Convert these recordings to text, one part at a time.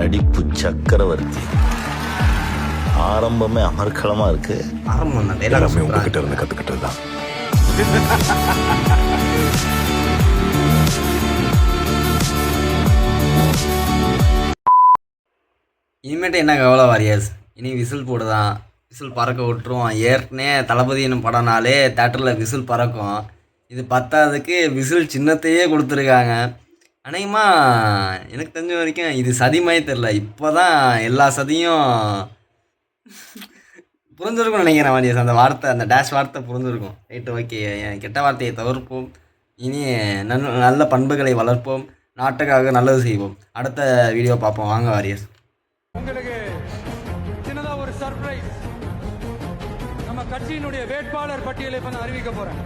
நடிப்பு சக்கரவர்த்தி. ஆரம்பமே அமர்க்களமா இருக்கு. ஆரம்பம் தான் எல்லாமே உங்ககிட்ட இருந்து கத்துக்கிட்டது தான். இனிமேட்டு என்ன கவலை வாரியர்ஸ், இனி விசில் போடுதான், விசில் பறக்க விட்டுருவோம். ஏற்கனவே தளபதியின் படம்னாலே தேட்டரில் விசில் பறக்கும். இது பத்தாததுக்கு விசில் சின்னத்தையே கொடுத்துருக்காங்க. அநேகமாக எனக்கு தெரிஞ்ச வரைக்கும் இது சதிமாயே தெரில. இப்போ தான் எல்லா சதியும் புரிஞ்சிருக்கும்னு நினைக்கிறேன் வாரியர்ஸ். அந்த வார்த்தை, அந்த டேஷ் வார்த்தை புரிஞ்சிருக்கும். Right, okay. கெட்ட வார்த்தையை தவிர்ப்போம். இனி நல்ல பண்புகளை வளர்ப்போம். நாட்டுக்காக நல்லது செய்வோம். அடுத்த வீடியோ பார்ப்போம். வாங்க வாரியர்ஸ். உங்களுக்கு சின்னதா ஒரு சர்ப்ரைஸ். நம்ம கட்சியினுடைய வேட்பாளர் பட்டியலை இப்ப நான் அறிவிக்க போறேன்.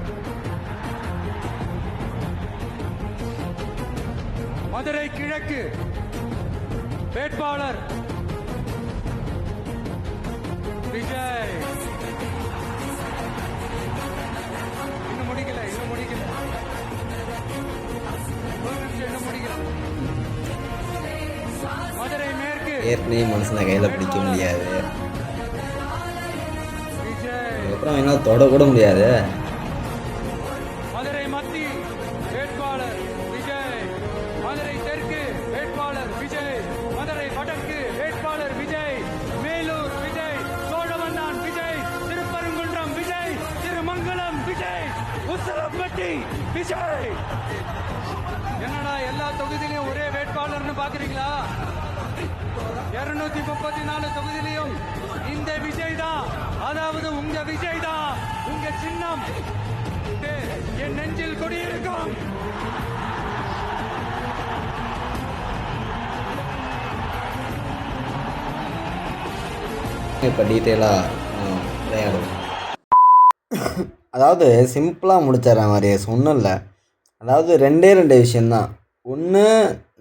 மதுரை கிழக்கு வேட்பாளர் விஜய். இன்னும் முடிக்கல. மதுரை மேற்கு ஏற்கனவே மனுஷனை கையில் பிடிக்க முடியாது, அதுக்கப்புறம் என்ன தொட கூட முடியாது. மதுரை மத்தி வேட்பாளர் விஜய். மதுரை தெற்கு வேட்பாளர் விஜய். மதுரை வடக்கு வேட்பாளர் விஜய். மேலூர் விஜய். சோழவந்தான் விஜய். திருப்பரங்குன்றம் விஜய். திருமங்கலம் விஜய். உத்தரப்பட்டி விஜய். என்னடா எல்லா தொகுதியிலையும் ஒரே வேட்பாளர்னு பாக்குறீங்களா? 234 தொகுதியிலையும் இந்த விஜய் தான், அதாவது உங்க விஜய் தான். உங்க சின்னம் என் நெஞ்சில் கொடியிருக்கும். இப்போ டீட்டெயிலாக விளையாடுவோம். அதாவது சிம்பிளாக முடிச்சிடறேன் வாரியர்ஸ், ஒன்றும் இல்லை. அதாவது ரெண்டு விஷயந்தான். ஒன்று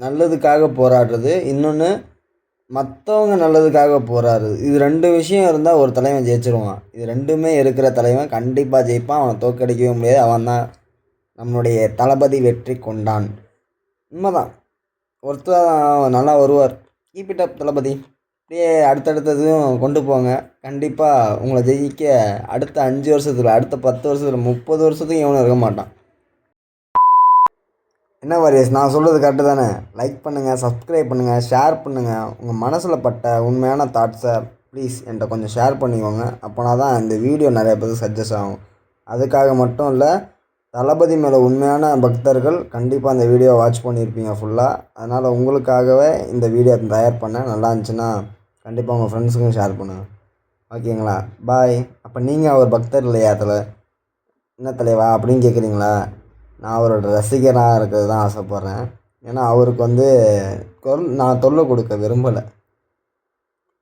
நல்லதுக்காக போராடுறது, இன்னொன்று மற்றவங்க நல்லதுக்காக போராடுறது. இது 2 விஷயம் இருந்தால் ஒரு தலைவன் ஜெயிச்சிருவான். இது ரெண்டுமே இருக்கிற தலைவன் கண்டிப்பாக ஜெயிப்பான். அவனை தோற்கடிக்கவே முடியாது. அவன் தான் நம்மளுடைய தளபதி வெற்றி கொண்டான். உண்மைதான். ஒருத்தர் நல்லா வருவார். கீப் இட் அப் தளபதி. அப்படியே அடுத்தடுத்ததும் கொண்டு போங்க. கண்டிப்பாக உங்களை ஜெயிக்க அடுத்த 5 வருஷத்தில், அடுத்த 10 வருஷத்தில், 30 வருஷத்துக்கு எவனும் இருக்க மாட்டான். என்ன வாரியர்ஸ், நான் சொல்கிறது கரெக்டு தானே? லைக் பண்ணுங்கள், சப்ஸ்கிரைப் பண்ணுங்கள், ஷேர் பண்ணுங்கள். உங்கள் மனசில் பட்ட உண்மையான தாட்ஸை ப்ளீஸ் என்கிட்ட கொஞ்சம் ஷேர் பண்ணிக்கோங்க. அப்போனா தான் இந்த வீடியோ நிறைய பேருக்கு சஜஸ்ட் ஆகும். அதுக்காக மட்டும் இல்லை, தளபதி மேலே உண்மையான பக்தர்கள் கண்டிப்பாக அந்த வீடியோ வாட்ச் பண்ணியிருப்பீங்க ஃபுல்லாக. அதனால் உங்களுக்காகவே இந்த வீடியோ தயார் பண்ணேன். நல்லா இருந்துச்சுன்னா கண்டிப்பாக உங்கள் ஃப்ரெண்ட்ஸுக்கும் ஷேர் பண்ணுங்கள். ஓகேங்களா? பாய். அப்போ நீங்கள் அவர் பக்தர் இல்லையா? என்ன தலைவா அப்படின்னு கேட்குறீங்களா? நான் அவரோட ரசிகராக இருக்கிறது தான் ஆசைப்பட்றேன். ஏன்னா அவருக்கு நான் தொல்லை கொடுக்க விரும்பலை.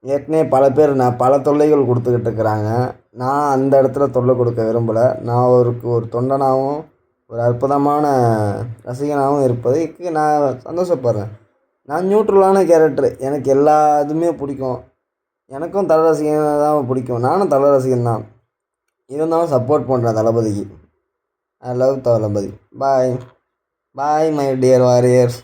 ஏற்கனவே பல பேர் பல தொல்லைகள் கொடுத்துக்கிட்டு இருக்கிறாங்க. நான் அந்த இடத்துல தொல்லை கொடுக்க விரும்பலை. நான் அவருக்கு ஒரு தொண்டனாகவும் ஒரு அற்புதமான ரசிகனாகவும் இருப்பதுக்கு நான் சந்தோஷப்படுறேன். நான் நியூட்ரலான கேரக்டர். எனக்கு எல்லா இதுவுமே பிடிக்கும். எனக்கும் தல ரசிகன் தான் பிடிக்கும். நானும் தல ரசிகன் தான். இருந்தாலும் சப்போர்ட் பண்ணுறேன் தளபதிக்கு. I love Thalapathy. Bye. Bye my dear warriors.